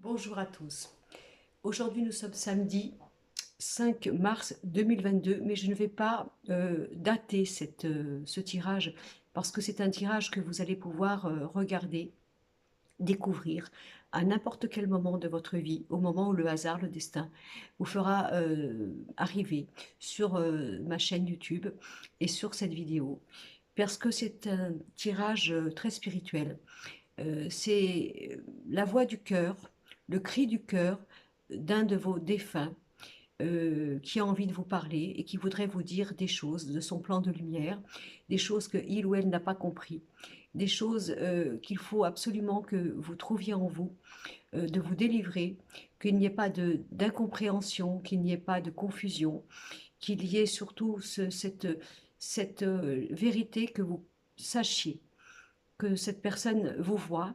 Bonjour à tous. Aujourd'hui, nous sommes samedi 5 mars 2022, mais je ne vais pas dater ce tirage parce que c'est un tirage que vous allez pouvoir regarder, découvrir à n'importe quel moment de votre vie, au moment où le hasard, le destin vous fera arriver sur ma chaîne YouTube et sur cette vidéo, parce que c'est un tirage très spirituel. C'est la voix du cœur, le cri du cœur d'un de vos défunts qui a envie de vous parler et qui voudrait vous dire des choses de son plan de lumière, des choses que il ou elle n'a pas compris, des choses qu'il faut absolument que vous trouviez en vous, de vous délivrer, qu'il n'y ait pas d'incompréhension, qu'il n'y ait pas de confusion, qu'il y ait surtout cette vérité, que vous sachiez que cette personne vous voit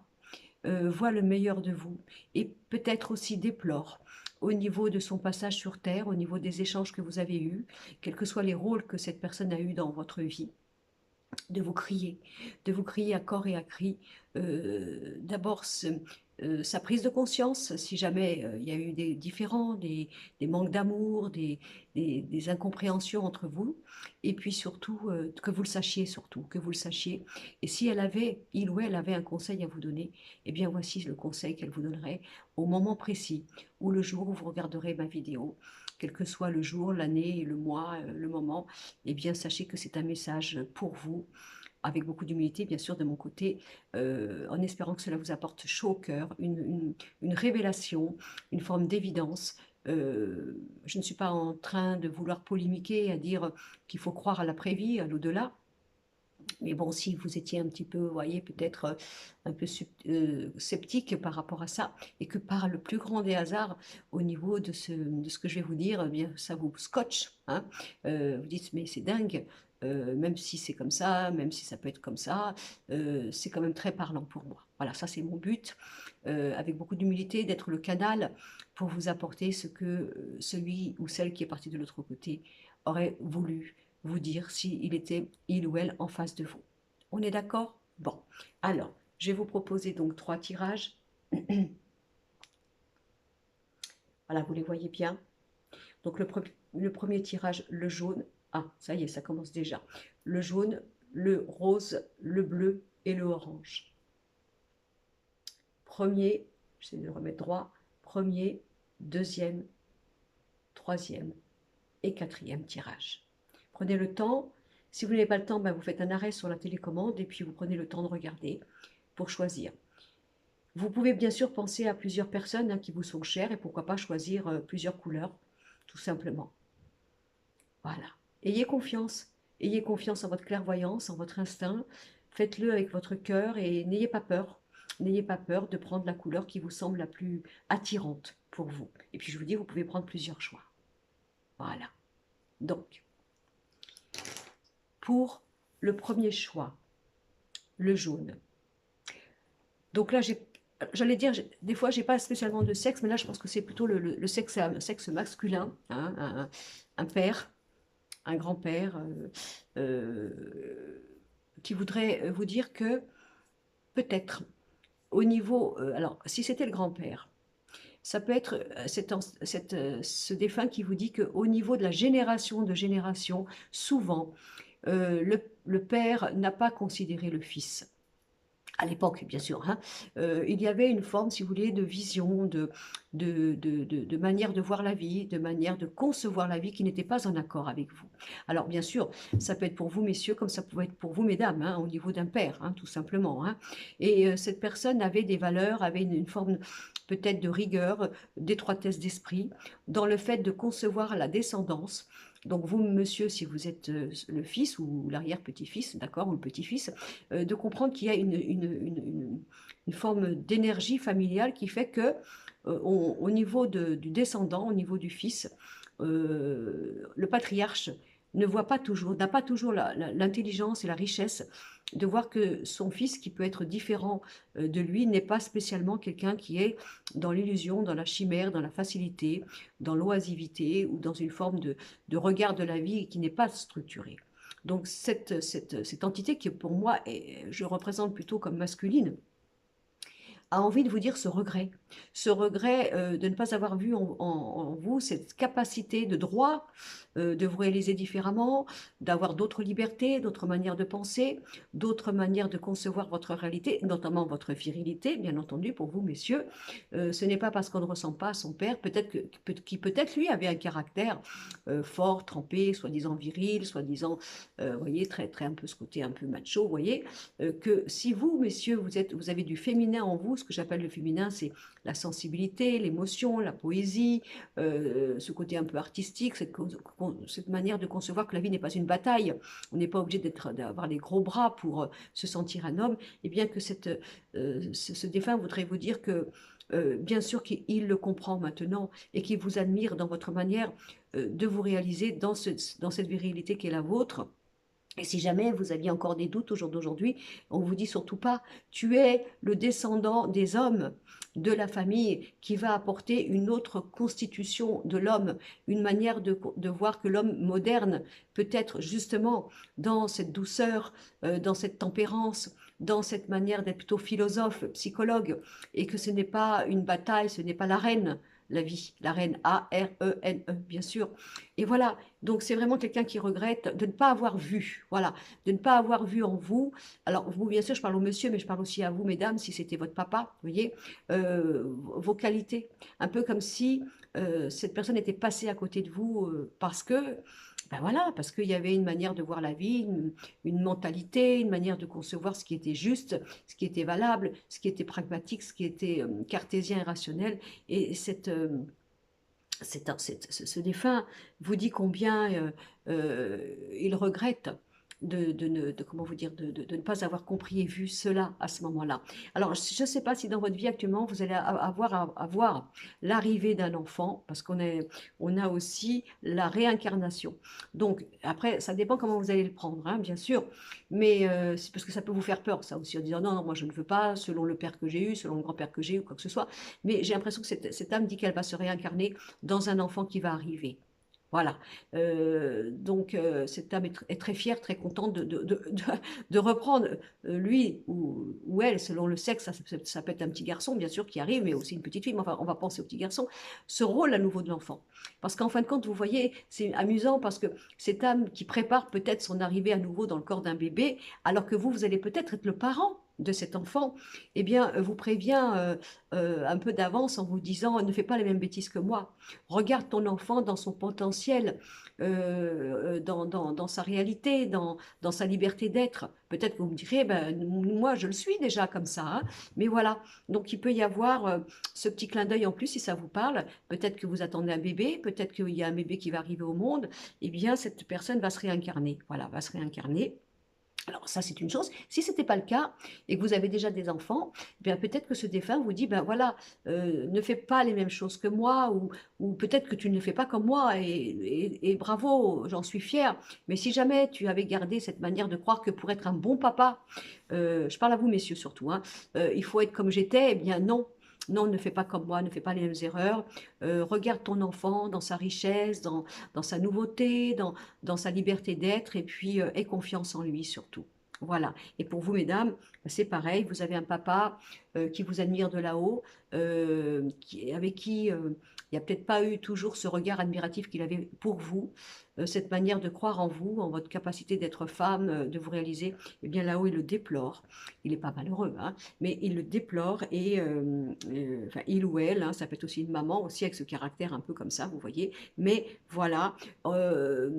le meilleur de vous et peut-être aussi déplore au niveau de son passage sur Terre, au niveau des échanges que vous avez eus, quels que soient les rôles que cette personne a eus dans votre vie, de vous crier à corps et à cri. D'abord, sa prise de conscience, si jamais il y a eu des différends, des manques d'amour, des incompréhensions entre vous, et puis surtout que vous le sachiez, surtout que vous le sachiez. Et si il ou elle avait un conseil à vous donner, eh bien voici le conseil qu'elle vous donnerait au moment précis, ou le jour où vous regarderez ma vidéo, quel que soit le jour, l'année, le mois, le moment, eh bien sachez que c'est un message pour vous, avec beaucoup d'humilité, bien sûr, de mon côté, en espérant que cela vous apporte chaud au cœur, une révélation, une forme d'évidence. Je ne suis pas en train de vouloir polémiquer, à dire qu'il faut croire à l'après-vie, à l'au-delà. Mais bon, si vous étiez un petit peu, vous voyez, peut-être un peu sceptique par rapport à ça, et que par le plus grand des hasards, au niveau de ce que je vais vous dire, eh bien, ça vous scotche, hein. Vous dites, mais c'est dingue, même si c'est comme ça, même si ça peut être comme ça, c'est quand même très parlant pour moi. Voilà, ça c'est mon but, avec beaucoup d'humilité, d'être le canal pour vous apporter ce que celui ou celle qui est parti de l'autre côté aurait voulu vous dire s'il était, il ou elle, en face de vous. On est d'accord? Bon. Alors, je vais vous proposer donc 3 tirages. Voilà, vous les voyez bien. Donc, le premier tirage, le jaune. Ah, ça y est, ça commence déjà. Le jaune, le rose, le bleu et le orange. Premier, j'essaie de le remettre droit. Premier, deuxième, troisième et quatrième tirage. Prenez le temps. Si vous n'avez pas le temps, ben vous faites un arrêt sur la télécommande et puis vous prenez le temps de regarder pour choisir. Vous pouvez bien sûr penser à plusieurs personnes qui vous sont chères et pourquoi pas choisir plusieurs couleurs, tout simplement. Voilà. Ayez confiance. Ayez confiance en votre clairvoyance, en votre instinct. Faites-le avec votre cœur et n'ayez pas peur. N'ayez pas peur de prendre la couleur qui vous semble la plus attirante pour vous. Et puis je vous dis, vous pouvez prendre plusieurs choix. Voilà. Donc, pour le premier choix, le jaune. Donc là, j'allais dire, des fois, j'ai pas spécialement de sexe, mais là, je pense que c'est plutôt le sexe masculin, hein, un père, un grand-père, qui voudrait vous dire que peut-être au niveau, alors si c'était le grand-père, ça peut être ce défunt qui vous dit qu'au niveau de la génération de génération, souvent, le père n'a pas considéré le fils. À l'époque, bien sûr, hein, il y avait une forme, si vous voulez, de vision, de manière de voir la vie, de manière de concevoir la vie qui n'était pas en accord avec vous. Alors, bien sûr, ça peut être pour vous, messieurs, comme ça pouvait être pour vous, mesdames, hein, au niveau d'un père, hein, tout simplement. Hein. Et cette personne avait des valeurs, avait une forme peut-être de rigueur, d'étroitesse d'esprit, dans le fait de concevoir la descendance. Donc vous, monsieur, si vous êtes le fils ou l'arrière-petit-fils, d'accord, ou le petit-fils, de comprendre qu'il y a une forme d'énergie familiale qui fait que au niveau du descendant, au niveau du fils, le patriarche ne voit pas toujours, n'a pas toujours l'intelligence et la richesse de voir que son fils, qui peut être différent de lui, n'est pas spécialement quelqu'un qui est dans l'illusion, dans la chimère, dans la facilité, dans l'oisivité ou dans une forme de regard de la vie qui n'est pas structurée. Donc cette entité qui pour moi, je représente plutôt comme masculine, a envie de vous dire ce regret de ne pas avoir vu en vous cette capacité de droit de vous réaliser différemment, d'avoir d'autres libertés, d'autres manières de penser, d'autres manières de concevoir votre réalité, notamment votre virilité, bien entendu, pour vous, messieurs. Ce n'est pas parce qu'on ne ressemble pas à son père, peut-être qui peut-être lui avait un caractère fort, trempé, soi-disant viril, soi-disant, vous voyez, très un peu ce côté un peu macho, vous voyez, que si vous, messieurs, vous avez du féminin en vous, ce que j'appelle le féminin, c'est la sensibilité, l'émotion, la poésie, ce côté un peu artistique, cette manière de concevoir que la vie n'est pas une bataille, on n'est pas obligé d'avoir les gros bras pour se sentir un homme, et bien que ce défunt voudrait vous dire que bien sûr qu'il le comprend maintenant et qu'il vous admire dans votre manière de vous réaliser dans cette virilité qui est la vôtre. Et si jamais vous aviez encore des doutes au jour d'aujourd'hui, on vous dit surtout pas, tu es le descendant des hommes de la famille qui va apporter une autre constitution de l'homme, une manière de voir que l'homme moderne peut être justement dans cette douceur, dans cette tempérance, dans cette manière d'être plutôt philosophe, psychologue, et que ce n'est pas une bataille, ce n'est pas l'arène, la vie, l'arène A-R-E-N-E, bien sûr. Et voilà, donc c'est vraiment quelqu'un qui regrette de ne pas avoir vu, voilà, de ne pas avoir vu en vous. Alors vous, bien sûr, je parle au monsieur, mais je parle aussi à vous, mesdames, si c'était votre papa, vous voyez, vos qualités. Un peu comme si cette personne était passée à côté de vous parce que, ben voilà, parce qu'il y avait une manière de voir la vie, une mentalité, une manière de concevoir ce qui était juste, ce qui était valable, ce qui était pragmatique, ce qui était cartésien et rationnel. Et ce défunt vous dit combien il regrette comment vous dire, de ne pas avoir compris et vu cela à ce moment-là. Alors, je ne sais pas si dans votre vie actuellement, vous allez avoir l'arrivée d'un enfant, parce on a aussi la réincarnation. Donc, après, ça dépend comment vous allez le prendre, hein, bien sûr, mais c'est parce que ça peut vous faire peur, ça aussi, en disant non, non, moi je ne veux pas, selon le père que j'ai eu, selon le grand-père que j'ai eu, quoi que ce soit. Mais j'ai l'impression que cette âme dit qu'elle va se réincarner dans un enfant qui va arriver. Voilà. Donc, cette âme est très fière, très contente de reprendre, lui ou elle, selon le sexe, ça peut être un petit garçon, bien sûr, qui arrive, mais aussi une petite fille, mais enfin, on va penser au petit garçon, ce rôle à nouveau de l'enfant. Parce qu'en fin de compte, vous voyez, c'est amusant parce que cette âme qui prépare peut-être son arrivée à nouveau dans le corps d'un bébé, alors que vous allez peut-être être le parent de cet enfant, eh bien, vous prévient un peu d'avance en vous disant, ne fais pas les mêmes bêtises que moi. Regarde ton enfant dans son potentiel, dans sa réalité, dans sa liberté d'être. Peut-être que vous me direz, ben, moi je le suis déjà comme ça, hein, mais voilà. Donc il peut y avoir ce petit clin d'œil en plus si ça vous parle. Peut-être que vous attendez un bébé, peut-être qu'il y a un bébé qui va arriver au monde. Eh bien, cette personne va se réincarner. Voilà, va se réincarner. Alors ça, c'est une chose. Si ce n'était pas le cas et que vous avez déjà des enfants, eh bien peut-être que ce défunt vous dit, ben voilà, ne fais pas les mêmes choses que moi, ou peut-être que tu ne le fais pas comme moi, et bravo, j'en suis fière. Mais si jamais tu avais gardé cette manière de croire que pour être un bon papa, je parle à vous messieurs surtout, hein, il faut être comme j'étais, eh bien non. Non, ne fais pas comme moi, ne fais pas les mêmes erreurs. Regarde ton enfant dans sa richesse, dans sa nouveauté, dans sa liberté d'être, et puis aie confiance en lui surtout. Voilà. Et pour vous, mesdames, c'est pareil. Vous avez un papa qui vous admire de là-haut, avec qui il n'y a peut-être pas eu toujours ce regard admiratif qu'il avait pour vous, cette manière de croire en vous, en votre capacité d'être femme, de vous réaliser. Eh bien là-haut, il le déplore. Il n'est pas malheureux, hein, mais il le déplore et enfin, il ou elle, hein, ça peut être aussi une maman aussi avec ce caractère un peu comme ça, vous voyez. Mais voilà. Euh,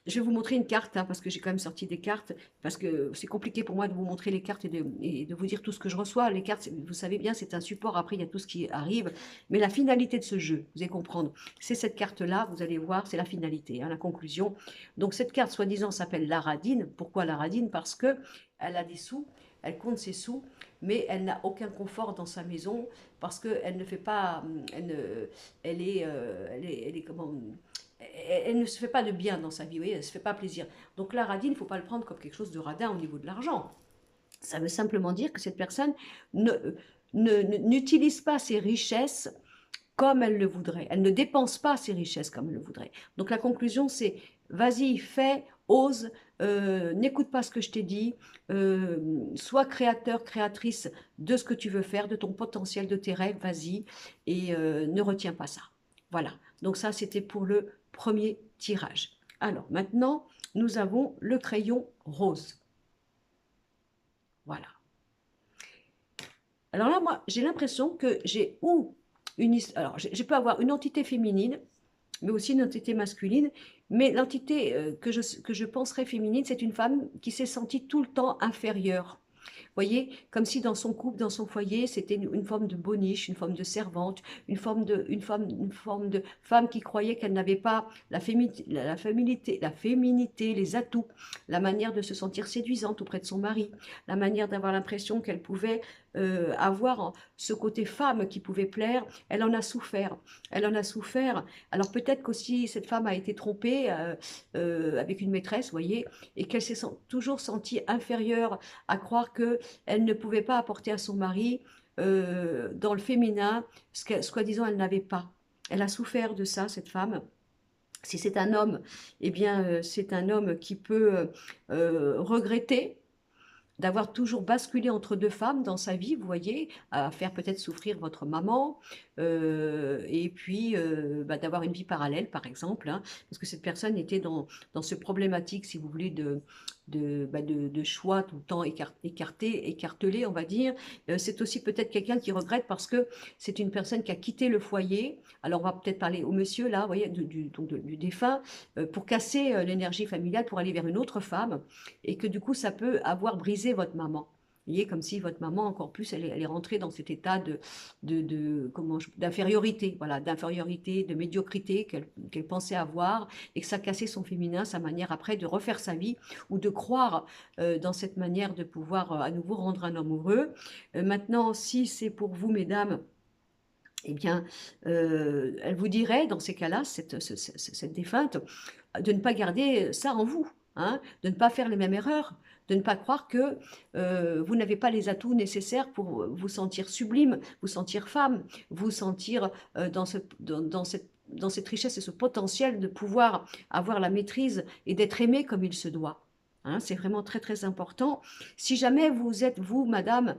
je vais vous montrer une carte, hein, parce que j'ai quand même sorti des cartes, parce que c'est compliqué pour moi de vous montrer les cartes et de vous dire tout ce que je reçois. Les cartes, vous savez bien, c'est un support, après il y a tout ce qui arrive, mais la finalité de ce jeu, vous allez comprendre, c'est cette carte-là, vous allez voir, c'est la finalité, hein, la conclusion. Donc cette carte, soi-disant, s'appelle l'Aradine. Pourquoi l'Aradine? Parce que elle a des sous, elle compte ses sous, mais elle n'a aucun confort dans sa maison, parce qu'elle ne fait pas, elle est comment elle ne se fait pas de bien dans sa vie, oui, elle ne se fait pas plaisir. Donc la radine, il ne faut pas le prendre comme quelque chose de radin au niveau de l'argent. Ça veut simplement dire que cette personne n'utilise pas ses richesses comme elle le voudrait. Elle ne dépense pas ses richesses comme elle le voudrait. Donc la conclusion, c'est vas-y, fais, ose, n'écoute pas ce que je t'ai dit, sois créateur, créatrice de ce que tu veux faire, de ton potentiel, de tes rêves, vas-y, et ne retiens pas ça. Voilà, donc ça c'était pour le premier tirage. Alors maintenant, nous avons le crayon rose. Voilà. Alors là, moi, j'ai l'impression que j'ai ou une... Alors, je peux avoir une entité féminine, mais aussi une entité masculine. Mais l'entité que je penserais féminine, c'est une femme qui s'est sentie tout le temps inférieure. Voyez, comme si dans son couple, dans son foyer, c'était une forme de boniche, une forme de servante, une forme de femme qui croyait qu'elle n'avait pas la féminité, les atouts, la manière de se sentir séduisante auprès de son mari, la manière d'avoir l'impression qu'elle pouvait avoir ce côté femme qui pouvait plaire. Elle en a souffert. Elle en a souffert. Alors peut-être qu'aussi cette femme a été trompée avec une maîtresse, voyez, et qu'elle s'est toujours sentie inférieure à croire qu'elle ne pouvait pas apporter à son mari dans le féminin ce qu'elle, soi-disant, elle n'avait pas. Elle a souffert de ça, cette femme. Si c'est un homme, eh bien, c'est un homme qui peut regretter d'avoir toujours basculé entre deux femmes dans sa vie, vous voyez, à faire peut-être souffrir votre maman, et puis bah, d'avoir une vie parallèle, par exemple, hein, parce que cette personne était dans ce problématique, si vous voulez, de choix tout le temps écartelé, on va dire. C'est aussi peut-être quelqu'un qui regrette parce que c'est une personne qui a quitté le foyer. Alors, on va peut-être parler au monsieur, là, vous voyez, du défunt, pour casser l'énergie familiale, pour aller vers une autre femme, et que du coup, ça peut avoir brisé votre maman. Vous voyez, comme si votre maman, encore plus, elle est rentrée dans cet état d'infériorité, voilà, d'infériorité, de médiocrité qu'elle pensait avoir, et que ça cassait son féminin, sa manière après de refaire sa vie, ou de croire dans cette manière de pouvoir à nouveau rendre un homme heureux. Maintenant, si c'est pour vous, mesdames, eh bien, elle vous dirait, dans ces cas-là, cette défunte, de ne pas garder ça en vous, hein, de ne pas faire les mêmes erreurs, de ne pas croire que vous n'avez pas les atouts nécessaires pour vous sentir sublime, vous sentir femme, vous sentir dans cette richesse et ce potentiel de pouvoir avoir la maîtrise et d'être aimé comme il se doit. Hein, c'est vraiment très très important. Si jamais vous êtes, vous, madame,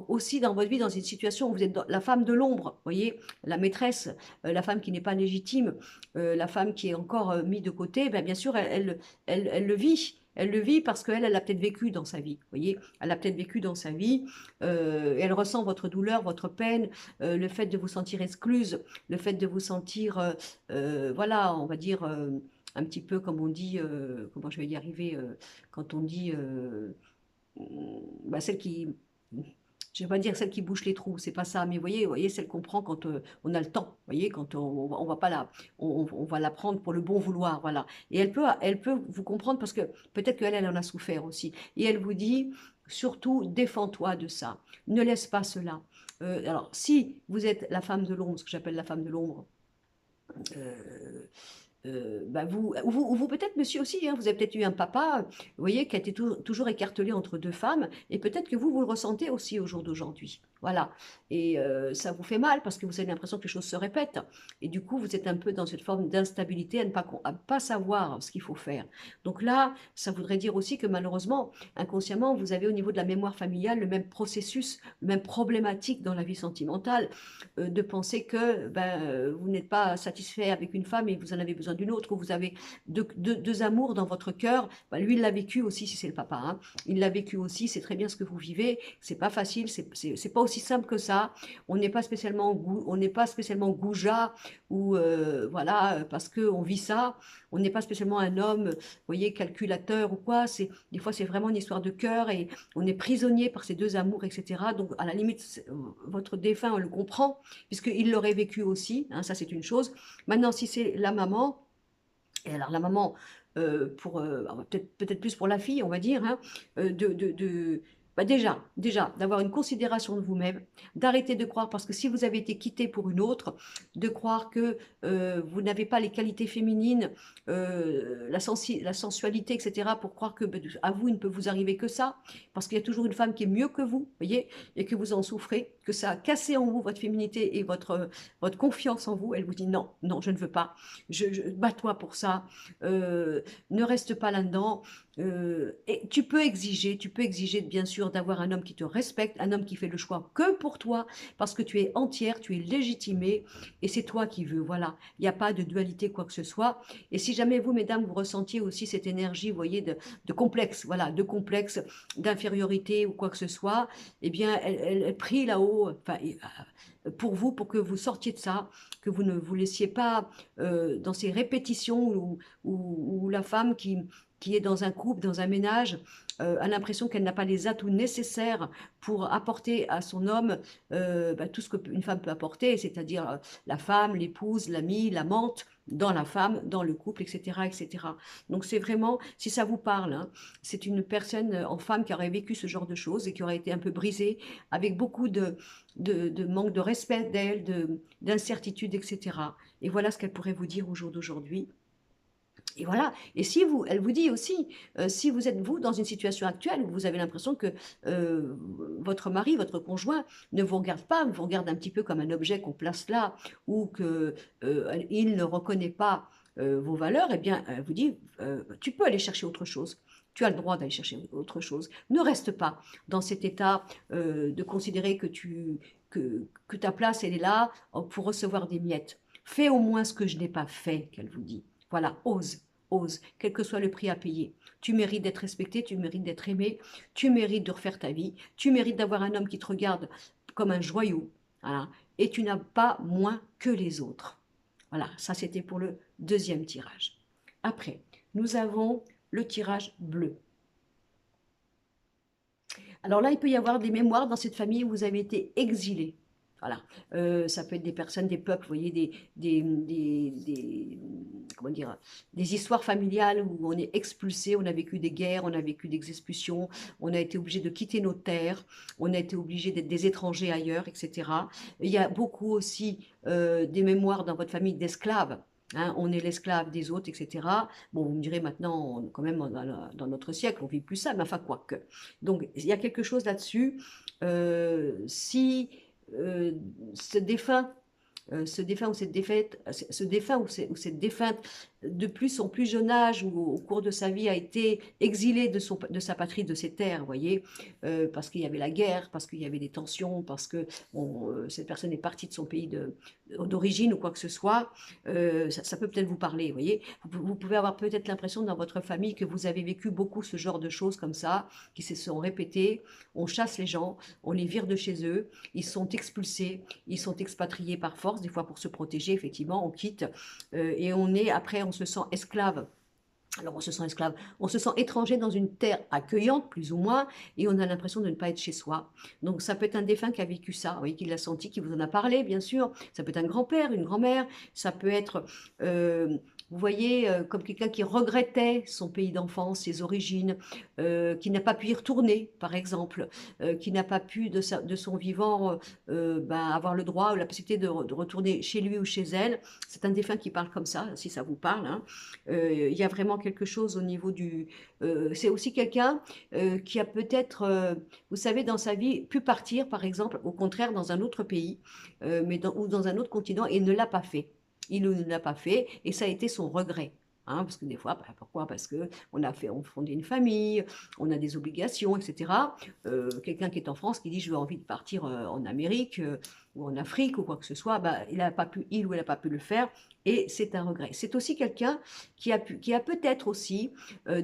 aussi dans votre vie, dans une situation où vous êtes la femme de l'ombre, voyez, la maîtresse, la femme qui n'est pas légitime, la femme qui est encore mise de côté, ben, bien sûr, elle le vit. Elle le vit parce qu'elle, elle a peut-être vécu dans sa vie, voyez, elle a peut-être vécu dans sa vie, elle ressent votre douleur, votre peine, le fait de vous sentir excluse, le fait de vous sentir, voilà, on va dire, un petit peu comme on dit, comment je vais y arriver, quand on dit bah, celle qui, je vais pas dire celle qui bouche les trous, c'est pas ça, mais voyez, celle qu'on prend quand on a le temps, voyez, quand on va pas la, on va la prendre pour le bon vouloir, voilà. Et elle peut vous comprendre parce que peut-être qu'elle, elle en a souffert aussi. Et elle vous dit, surtout, défends-toi de ça, ne laisse pas cela. Alors, si vous êtes la femme de l'ombre, ce que j'appelle la femme de l'ombre, euh, bah vous peut-être monsieur aussi, hein, vous avez peut-être eu un papa, vous voyez, qui a été toujours écartelé entre deux femmes, et peut-être que vous le ressentez aussi au jour d'aujourd'hui. Voilà. Et ça vous fait mal parce que vous avez l'impression que les choses se répètent. Et du coup, vous êtes un peu dans cette forme d'instabilité à ne pas savoir ce qu'il faut faire. Donc là, ça voudrait dire aussi que malheureusement, inconsciemment, vous avez au niveau de la mémoire familiale le même processus, le même problématique dans la vie sentimentale, de penser que vous n'êtes pas satisfait avec une femme et vous en avez besoin d'une autre, ou vous avez deux amours dans votre cœur. Ben, lui, il l'a vécu aussi, si c'est le papa. Hein. Il l'a vécu aussi, c'est très bien ce que vous vivez. C'est pas facile, c'est pas aussi simple que ça. On n'est pas spécialement goujat ou voilà parce que on vit ça. On n'est pas spécialement un homme, vous voyez, calculateur ou quoi. Des fois c'est vraiment une histoire de cœur et on est prisonnier par ces deux amours, etc. Donc à la limite, votre défunt on le comprend puisqu'il l'aurait vécu aussi. Hein, ça c'est une chose. Maintenant, si c'est la maman. Et alors la maman, peut-être plus pour la fille, on va dire, hein, de Bah déjà, d'avoir une considération de vous-même, d'arrêter de croire, parce que si vous avez été quitté pour une autre, de croire que vous n'avez pas les qualités féminines, la sensualité, etc., pour croire que à vous, il ne peut vous arriver que ça, parce qu'il y a toujours une femme qui est mieux que vous, voyez, et que vous en souffrez, que ça a cassé en vous votre féminité et votre confiance en vous. Elle vous dit non, non, je ne veux pas, bats-toi pour ça, ne reste pas là-dedans. Et tu peux exiger bien sûr d'avoir un homme qui te respecte, un homme qui fait le choix que pour toi, parce que tu es entière, tu es légitimée, et c'est toi qui veux, voilà. Il n'y a pas de dualité, quoi que ce soit. Et si jamais vous, mesdames, vous ressentiez aussi cette énergie, vous voyez, de complexe, voilà, de complexe, d'infériorité ou quoi que ce soit, eh bien, elle prie là-haut, enfin, pour vous, pour que vous sortiez de ça, que vous ne vous laissiez pas dans ces répétitions où la femme qui est dans un couple, dans un ménage, a l'impression qu'elle n'a pas les atouts nécessaires pour apporter à son homme tout ce qu'une femme peut apporter, c'est-à-dire la femme, l'épouse, l'amie, l'amante, dans la femme, dans le couple, etc., etc. Donc c'est vraiment, si ça vous parle, hein, c'est une personne en femme qui aurait vécu ce genre de choses et qui aurait été un peu brisée, avec beaucoup de manque de respect d'elle, d'incertitude, etc. Et voilà ce qu'elle pourrait vous dire au jour d'aujourd'hui. Et voilà. Et si vous, elle vous dit aussi, si vous êtes vous dans une situation actuelle où vous avez l'impression que votre mari, votre conjoint ne vous regarde pas, vous regarde un petit peu comme un objet qu'on place là, ou que il ne reconnaît pas vos valeurs, eh bien, elle vous dit, tu peux aller chercher autre chose. Tu as le droit d'aller chercher autre chose. Ne reste pas dans cet état de considérer que ta place, elle est là pour recevoir des miettes. Fais au moins ce que je n'ai pas fait, qu'elle vous dit. Voilà, ose, ose, quel que soit le prix à payer. Tu mérites d'être respecté, tu mérites d'être aimé, tu mérites de refaire ta vie, tu mérites d'avoir un homme qui te regarde comme un joyau, voilà, et tu n'as pas moins que les autres. Voilà, ça c'était pour le deuxième tirage. Après, nous avons le tirage bleu. Alors là, il peut y avoir des mémoires dans cette famille où vous avez été exilé. Voilà. Ça peut être des personnes, des peuples, vous voyez, comment dire, des histoires familiales où on est expulsé, on a vécu des guerres, on a vécu des expulsions, on a été obligé de quitter nos terres, on a été obligé d'être des étrangers ailleurs, etc. Il y a beaucoup aussi des mémoires dans votre famille d'esclaves. Hein, on est l'esclave des autres, etc. Bon, vous me direz maintenant, quand même, dans notre siècle, on ne vit plus ça, mais enfin, quoi que. Donc, il y a quelque chose là-dessus. Si euh, ce défunt ce défunt ou cette défaite, ce défunt ou cette défunte, de plus en plus jeune âge ou au cours de sa vie a été exilé de sa patrie, de ses terres, vous voyez, parce qu'il y avait la guerre, parce qu'il y avait des tensions, parce que cette personne est partie de son pays d'origine ou quoi que ce soit, ça peut peut-être vous parler, vous voyez. Vous pouvez avoir peut-être l'impression dans votre famille que vous avez vécu beaucoup ce genre de choses comme ça, qui se sont répétées. On chasse les gens, on les vire de chez eux, ils sont expulsés, ils sont expatriés par force, des fois pour se protéger, effectivement, on quitte, et après, on se sent esclave. Alors on se sent esclave, on se sent étranger dans une terre accueillante, plus ou moins, et on a l'impression de ne pas être chez soi. Donc ça peut être un défunt qui a vécu ça, oui, qui l'a senti, qui vous en a parlé, bien sûr. Ça peut être un grand-père, une grand-mère, ça peut être, vous voyez, comme quelqu'un qui regrettait son pays d'enfance, ses origines, qui n'a pas pu y retourner, par exemple, qui n'a pas pu de son vivant avoir le droit ou la possibilité de retourner chez lui ou chez elle. C'est un défunt qui parle comme ça, si ça vous parle, hein. Il y a vraiment quelque chose au niveau du... c'est aussi quelqu'un qui a peut-être, vous savez, dans sa vie, pu partir, par exemple, au contraire, dans un autre pays, ou dans un autre continent, et ne l'a pas fait. Il ne l'a pas fait, et ça a été son regret. Hein, parce que des fois, pourquoi? Parce que on fondé une famille, on a des obligations, etc. Quelqu'un qui est en France qui dit je veux envie de partir en Amérique ou en Afrique ou quoi que ce soit, il ou elle n'a pas pu le faire et c'est un regret. C'est aussi quelqu'un qui a peut-être aussi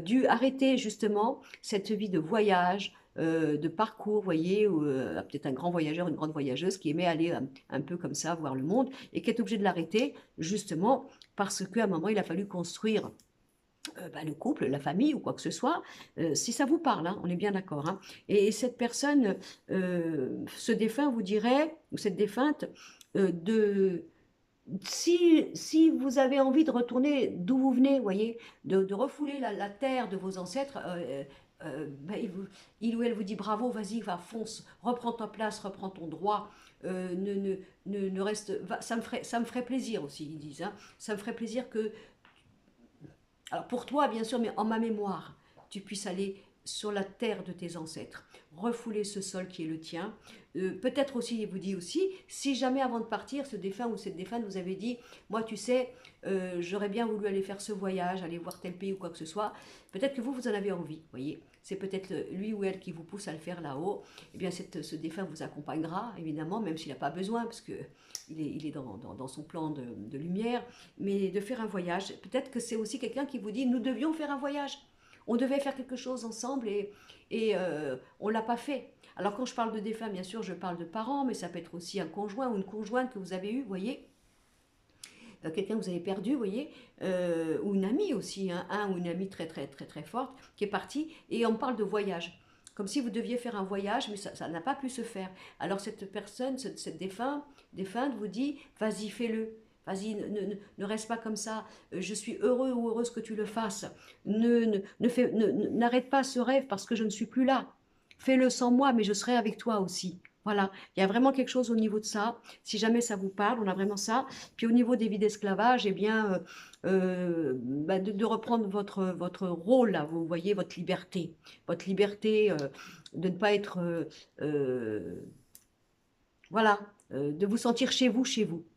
dû arrêter justement cette vie de voyage, de parcours, vous voyez, ou peut-être un grand voyageur, une grande voyageuse qui aimait aller un peu comme ça voir le monde et qui est obligé de l'arrêter justement parce qu'à un moment il a fallu construire le couple, la famille ou quoi que ce soit, si ça vous parle, hein, on est bien d'accord. Hein. Et cette personne, ce défunt vous dirait, ou cette défunte, de si vous avez envie de retourner d'où vous venez, voyez, de refouler la terre de vos ancêtres, ben, il ou elle vous dit bravo, vas-y, va, fonce, reprends ta place, reprends ton droit, ne reste, ça me ferait plaisir aussi, ils disent, hein, ça me ferait plaisir que, alors pour toi bien sûr, mais en ma mémoire, tu puisses aller sur la terre de tes ancêtres, refouler ce sol qui est le tien. Peut-être aussi, il vous dit aussi, si jamais avant de partir, ce défunt ou cette défunte vous avez dit, moi tu sais, j'aurais bien voulu aller faire ce voyage, aller voir tel pays ou quoi que ce soit, peut-être que vous en avez envie, voyez. C'est peut-être lui ou elle qui vous pousse à le faire là-haut. Eh bien, ce défunt vous accompagnera, évidemment, même s'il n'a pas besoin, parce que il est dans son plan de lumière, mais de faire un voyage. Peut-être que c'est aussi quelqu'un qui vous dit, nous devions faire un voyage. On devait faire quelque chose ensemble et on ne l'a pas fait. Alors quand je parle de défunt, bien sûr, je parle de parents, mais ça peut être aussi un conjoint ou une conjointe que vous avez eu, vous voyez, quelqu'un que vous avez perdu, vous voyez, ou une amie aussi, hein, un ou une amie très très très très forte qui est partie, et on parle de voyage. Comme si vous deviez faire un voyage, mais ça n'a pas pu se faire. Alors cette personne, cette défunte vous dit, vas-y, fais-le. Vas-y, ne reste pas comme ça. Je suis heureux ou heureuse que tu le fasses. N'arrête pas ce rêve parce que je ne suis plus là. Fais-le sans moi, mais je serai avec toi aussi. Voilà, il y a vraiment quelque chose au niveau de ça. Si jamais ça vous parle, on a vraiment ça. Puis au niveau des vies d'esclavage, eh bien, bah, de reprendre votre rôle, là, vous voyez, votre liberté de ne pas être voilà, de vous sentir chez vous.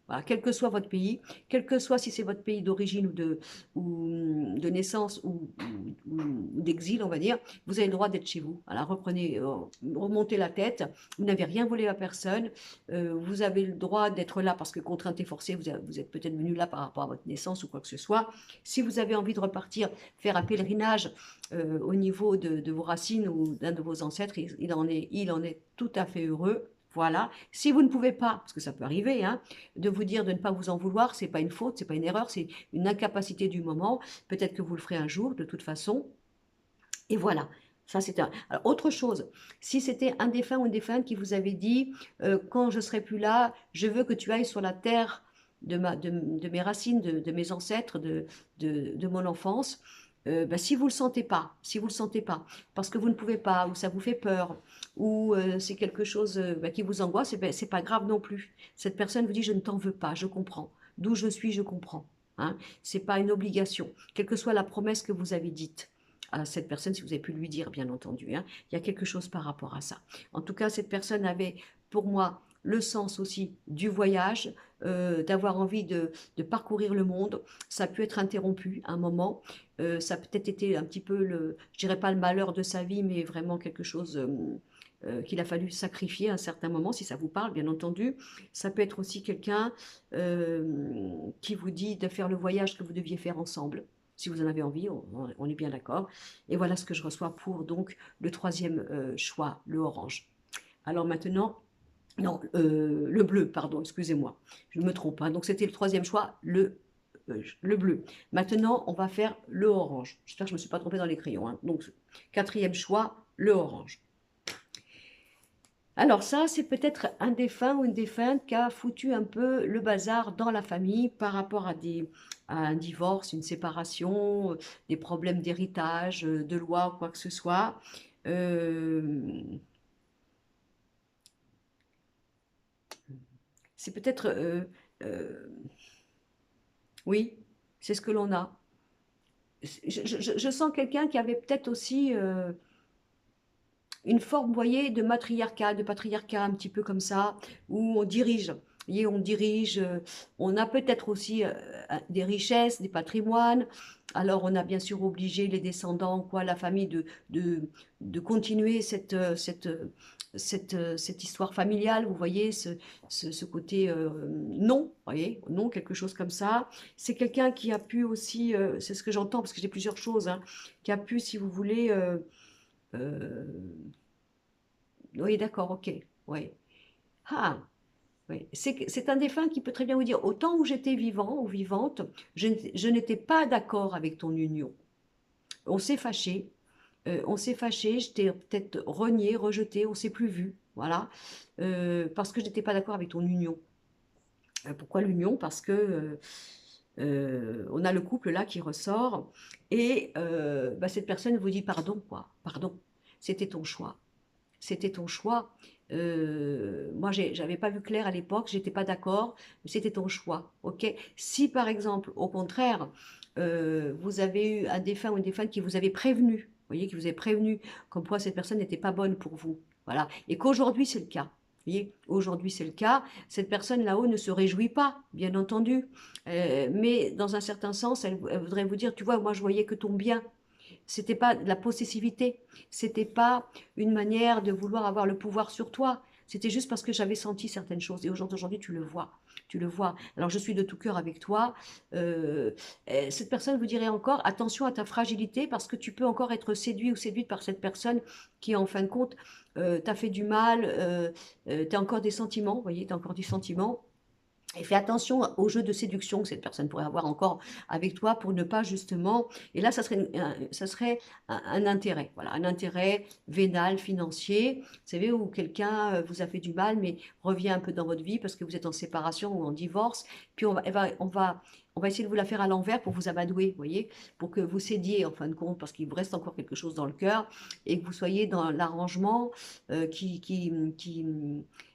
Voilà, quel que soit votre pays, quel que soit si c'est votre pays d'origine ou de naissance ou d'exil, on va dire, vous avez le droit d'être chez vous. Voilà, reprenez, remontez la tête, vous n'avez rien volé à personne, vous avez le droit d'être là parce que contrainte et forcée, vous êtes peut-être venu là par rapport à votre naissance ou quoi que ce soit. Si vous avez envie de repartir, faire un pèlerinage au niveau de vos racines ou d'un de vos ancêtres, il en est tout à fait heureux. Voilà. Si vous ne pouvez pas, parce que ça peut arriver, hein, de vous dire de ne pas vous en vouloir, c'est pas une faute, c'est pas une erreur, c'est une incapacité du moment. Peut-être que vous le ferez un jour, de toute façon. Et voilà. Ça, c'est un... Alors, autre chose, si c'était un défunt ou une défunte qui vous avait dit, quand je serai plus là, je veux que tu ailles sur la terre de mes racines, de mes ancêtres, de mon enfance, ben, si vous le sentez pas, si vous le sentez pas, parce que vous ne pouvez pas, ou ça vous fait peur, ou c'est quelque chose ben, qui vous angoisse, ben, c'est pas grave non plus. Cette personne vous dit, je ne t'en veux pas, je comprends. D'où je suis, je comprends. Hein. C'est pas une obligation, quelle que soit la promesse que vous avez dite à cette personne, si vous avez pu lui dire, bien entendu. Hein, il y a quelque chose par rapport à ça. En tout cas, cette personne avait, pour moi, le sens aussi du voyage, d'avoir envie de parcourir le monde. Ça a pu être interrompu à un moment. Ça a peut-être été un petit peu, je dirais pas le malheur de sa vie, mais vraiment quelque chose qu'il a fallu sacrifier à un certain moment, si ça vous parle, bien entendu. Ça peut être aussi quelqu'un qui vous dit de faire le voyage que vous deviez faire ensemble. Si vous en avez envie, on est bien d'accord. Et voilà ce que je reçois pour donc le troisième choix, le orange. Alors maintenant, non, le bleu, pardon, excusez-moi, je me trompe. Hein. Donc c'était le troisième choix, le bleu. Maintenant, on va faire le orange. J'espère que je ne me suis pas trompée dans les crayons. Hein. Donc quatrième choix, le orange. Alors ça, c'est peut-être un défunt ou une défunte qui a foutu un peu le bazar dans la famille par rapport à un divorce, une séparation, des problèmes d'héritage, de loi, quoi que ce soit. C'est peut-être... euh, oui, c'est ce que l'on a. Je sens quelqu'un qui avait peut-être aussi une forme, vous voyez, de matriarcat, de patriarcat, un petit peu comme ça, où on dirige. Vous voyez, on dirige, on a peut-être aussi des richesses, des patrimoines. Alors, on a bien sûr obligé les descendants, quoi, la famille, de continuer cette histoire familiale, vous voyez, ce côté non, vous voyez, non, quelque chose comme ça. C'est quelqu'un qui a pu aussi, c'est ce que j'entends, parce que j'ai plusieurs choses, hein, qui a pu, si vous voulez, euh, oui, d'accord, ok. Oui. Ah, oui. C'est un défunt qui peut très bien vous dire, au temps où j'étais vivant ou vivante, je n'étais pas d'accord avec ton union. On s'est fâché, je t'ai peut-être renié, rejeté, on s'est plus vu, voilà, parce que je n'étais pas d'accord avec ton union. Pourquoi l'union? Parce que On a le couple là qui ressort et bah, cette personne vous dit pardon, quoi. Pardon, c'était ton choix. C'était ton choix. Moi, j'avais pas vu clair à l'époque, j'étais pas d'accord, mais c'était ton choix. Ok. Si par exemple, au contraire, vous avez eu un défunt ou une défunte qui vous avait prévenu, vous voyez, qui vous avait prévenu, comme quoi cette personne n'était pas bonne pour vous, voilà, et qu'aujourd'hui c'est le cas. Vous voyez, aujourd'hui c'est le cas. Cette personne là-haut ne se réjouit pas, bien entendu, mais dans un certain sens, elle voudrait vous dire, tu vois, moi je voyais que ton bien. C'était pas de la possessivité, c'était pas une manière de vouloir avoir le pouvoir sur toi. C'était juste parce que j'avais senti certaines choses. Et aujourd'hui, tu le vois. Tu le vois. Alors, je suis de tout cœur avec toi. Euh, Cette personne vous dirait encore, attention à ta fragilité, parce que tu peux encore être séduit ou séduite par cette personne qui, en fin de compte, t'a fait du mal. Tu as encore des sentiments, vous voyez, tu as encore des sentiments. Et fais attention au jeu de séduction que cette personne pourrait avoir encore avec toi pour ne pas justement. Et là, ça serait un intérêt, voilà, un intérêt vénal, financier. Vous savez, où quelqu'un vous a fait du mal, mais revient un peu dans votre vie parce que vous êtes en séparation ou en divorce. Puis on va essayer de vous la faire à l'envers pour vous amadouer, vous voyez, pour que vous cédiez en fin de compte, parce qu'il vous reste encore quelque chose dans le cœur et que vous soyez dans l'arrangement qui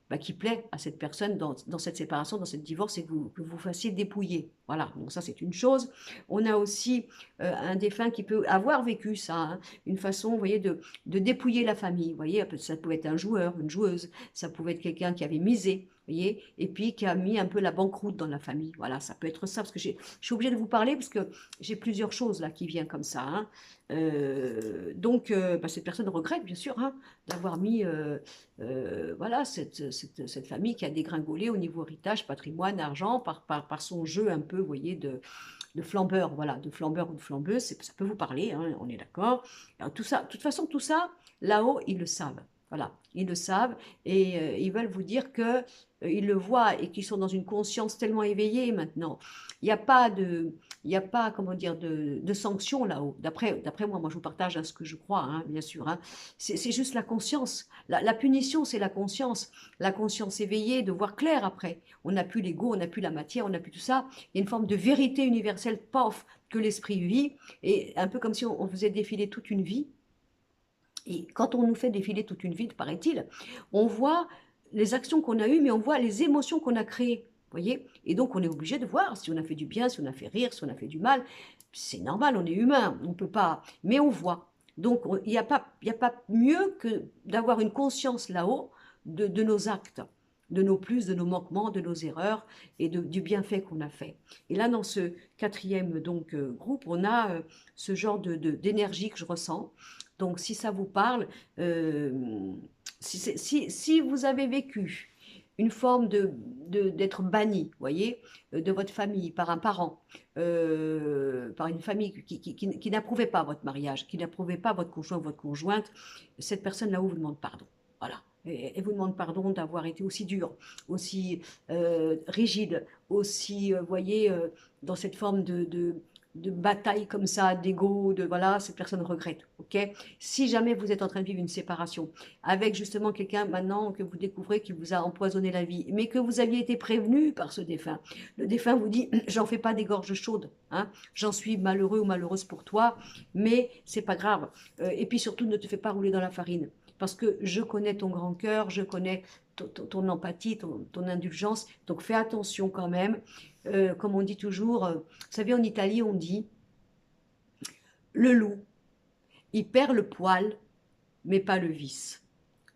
bah, qui plaît à cette personne dans cette séparation, dans cette divorce, et que vous fassiez dépouiller. Voilà, donc ça c'est une chose. On a aussi un défunt qui peut avoir vécu ça, hein, une façon, vous voyez, de dépouiller la famille. Vous voyez, ça pouvait être un joueur, une joueuse, ça pouvait être quelqu'un qui avait misé, vous voyez, et puis qui a mis un peu la banqueroute dans la famille. Voilà, ça peut être ça, parce que je suis obligée de vous parler, parce que j'ai plusieurs choses là qui viennent comme ça. Hein. Bah, cette personne regrette, bien sûr, hein, d'avoir mis voilà, cette famille qui a dégringolé au niveau héritage, patrimoine, argent, par son jeu un peu, vous voyez, de flambeur, voilà, de flambeur ou de flambeuse, ça peut vous parler, hein, on est d'accord. Tout ça, de toute façon, tout ça, là-haut, ils le savent. Voilà, ils le savent et ils veulent vous dire que ils le voient et qu'ils sont dans une conscience tellement éveillée maintenant. Il n'y a pas de, il n'y a pas, comment dire, de sanctions là-haut. D'après moi, je vous partage hein, ce que je crois, hein, bien sûr. Hein. C'est juste la conscience. La punition, c'est la conscience. La conscience éveillée, de voir clair après. On n'a plus l'ego, on n'a plus la matière, on n'a plus tout ça. Il y a une forme de vérité universelle, paf, que l'esprit vit. Et un peu comme si on faisait défiler toute une vie. Et quand on nous fait défiler toute une vie, paraît-il, on voit les actions qu'on a eues, mais on voit les émotions qu'on a créées. Voyez. Et donc, on est obligé de voir si on a fait du bien, si on a fait rire, si on a fait du mal. C'est normal, on est humain, on ne peut pas. Mais on voit. Donc, il n'y a pas mieux que d'avoir une conscience là-haut de nos actes, de nos plus, de nos manquements, de nos erreurs et du bienfait qu'on a fait. Et là, dans ce quatrième donc, groupe, on a ce genre d'énergie que je ressens. Donc, si ça vous parle, si vous avez vécu une forme d'être banni, voyez, de votre famille par un parent, par une famille qui n'approuvait pas votre mariage, qui n'approuvait pas votre conjoint ou votre conjointe, cette personne là-haut vous demande pardon. Voilà. Et vous demande pardon d'avoir été aussi dur, aussi rigide, aussi, voyez, dans cette forme de bataille comme ça, d'ego, de voilà, cette personne regrette, ok. Si jamais vous êtes en train de vivre une séparation avec justement quelqu'un maintenant que vous découvrez qui vous a empoisonné la vie, mais que vous aviez été prévenu par ce défunt, le défunt vous dit, j'en fais pas des gorges chaudes, hein, j'en suis malheureux ou malheureuse pour toi, mais c'est pas grave. Et puis surtout, ne te fais pas rouler dans la farine, parce que je connais ton grand cœur, je connais ton empathie, ton indulgence, donc fais attention quand même. Comme on dit toujours, vous savez, en Italie, on dit le loup, il perd le poil, mais pas le vice.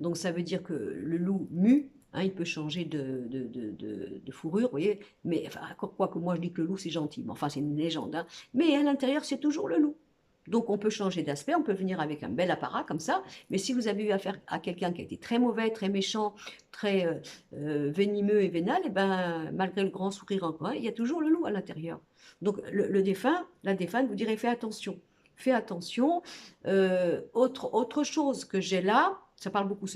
Donc ça veut dire que le loup mue, hein, il peut changer de fourrure, vous voyez, mais enfin, quoi que moi je dis que le loup c'est gentil, mais enfin c'est une légende, hein, mais à l'intérieur c'est toujours le loup. Donc on peut changer d'aspect, on peut venir avec un bel apparat comme ça, mais si vous avez eu affaire à quelqu'un qui a été très mauvais, très méchant, très venimeux et vénal, et ben malgré le grand sourire en coin, il y a toujours le loup à l'intérieur. Donc le défunt, la défunte vous direz fais attention. Fais attention. Autre chose que j'ai là, ça parle beaucoup.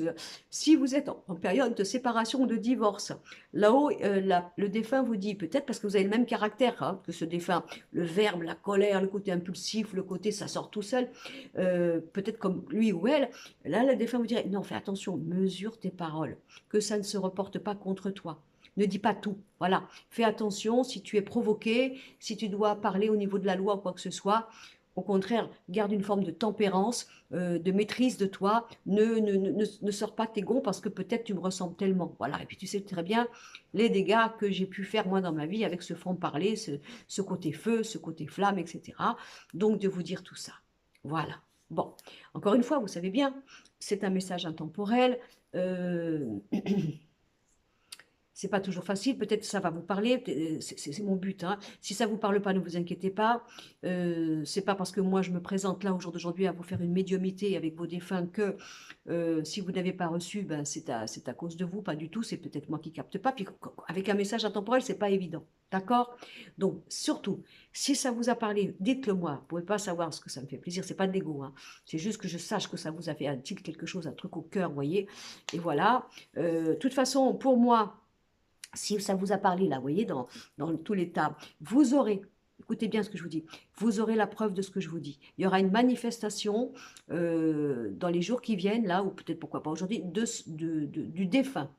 Si vous êtes en période de séparation ou de divorce, là-haut, le défunt vous dit, peut-être parce que vous avez le même caractère hein, que ce défunt, le verbe, la colère, le côté impulsif, le côté ça sort tout seul, peut-être comme lui ou elle, là, le défunt vous dirait, non, fais attention, mesure tes paroles, que ça ne se reporte pas contre toi. ne dis pas tout. Voilà, fais attention si tu es provoqué, si tu dois parler au niveau de la loi ou quoi que ce soit. Au contraire, garde une forme de tempérance, de maîtrise de toi. Ne sors pas tes gonds parce que peut-être tu me ressembles tellement. Voilà, et puis tu sais très bien les dégâts que j'ai pu faire moi dans ma vie avec ce franc-parler, ce côté feu, ce côté flamme, etc. Donc de vous dire tout ça. Voilà. Bon, encore une fois, vous savez bien, c'est un message intemporel. Euh, c'est pas toujours facile, peut-être ça va vous parler, c'est mon but, hein. Si ça vous parle pas, ne vous inquiétez pas. C'est pas parce que moi je me présente là au jour d'aujourd'hui à vous faire une médiumnité avec vos défunts que si vous n'avez pas reçu, ben c'est à cause de vous, pas du tout. C'est peut-être moi qui capte pas. Puis avec un message intemporel, c'est pas évident, d'accord? Donc surtout, si ça vous a parlé, dites-le moi. Vous pouvez pas savoir ce que ça me fait plaisir. C'est pas de l'ego, hein. C'est juste que je sache que ça vous a fait un tilt, quelque chose, un truc au cœur, vous voyez. Et voilà. De toute façon, pour moi. Si ça vous a parlé, là, vous voyez, dans tout l'état, vous aurez, écoutez bien ce que je vous dis, vous aurez la preuve de ce que je vous dis. Il y aura une manifestation dans les jours qui viennent, là, ou peut-être pourquoi pas aujourd'hui, du défunt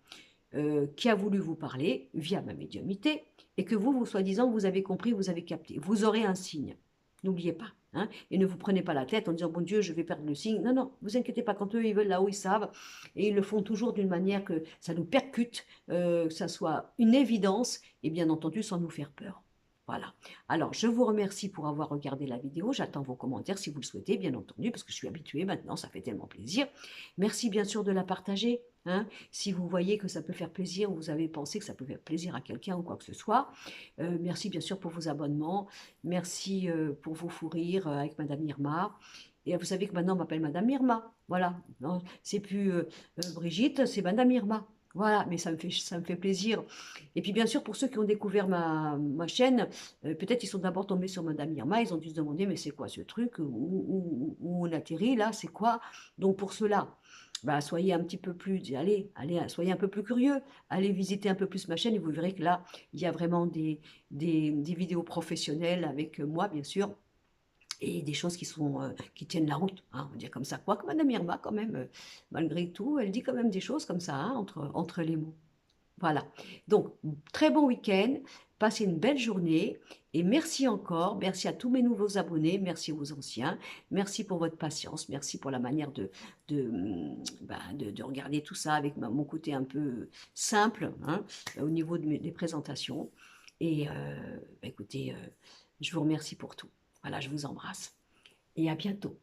qui a voulu vous parler via ma médiumnité, et que vous soi-disant, vous avez compris, vous avez capté. Vous aurez un signe. N'oubliez pas. Hein, et ne vous prenez pas la tête en disant, bon Dieu, je vais perdre le signe. Non, non, vous inquiétez pas. Quand eux, ils veulent là-haut, ils savent. Et ils le font toujours d'une manière que ça nous percute, que ça soit une évidence, et bien entendu, sans nous faire peur. Voilà. Alors, je vous remercie pour avoir regardé la vidéo. J'attends vos commentaires si vous le souhaitez, bien entendu, parce que je suis habituée maintenant, ça fait tellement plaisir. Merci bien sûr de la partager. Hein, si vous voyez que ça peut faire plaisir, ou vous avez pensé que ça peut faire plaisir à quelqu'un ou quoi que ce soit. Merci bien sûr pour vos abonnements. Merci pour vos fous rires avec Madame Irma. Et vous savez que maintenant on m'appelle Madame Irma. Voilà. C'est plus Brigitte, c'est Madame Irma. Voilà, mais ça me fait plaisir. Et puis bien sûr, pour ceux qui ont découvert ma chaîne, peut-être ils sont d'abord tombés sur Madame Irma, ils ont dû se demander, mais c'est quoi ce truc? Où on atterrit là? C'est quoi? Donc pour cela, bah, soyez un petit peu plus, allez, soyez un peu plus curieux, allez visiter un peu plus ma chaîne et vous verrez que là, il y a vraiment des vidéos professionnelles avec moi, bien sûr, et des choses qui tiennent la route, hein, on va dire comme ça. Quoique Madame Irma, quand même, malgré tout, elle dit quand même des choses comme ça, hein, entre les mots. Voilà. Donc, très bon week-end, passez une belle journée et merci encore. Merci à tous mes nouveaux abonnés, merci aux anciens, merci pour votre patience, merci pour la manière de regarder tout ça avec mon côté un peu simple, hein, au niveau des présentations. Et écoutez, je vous remercie pour tout. Voilà, je vous embrasse et à bientôt.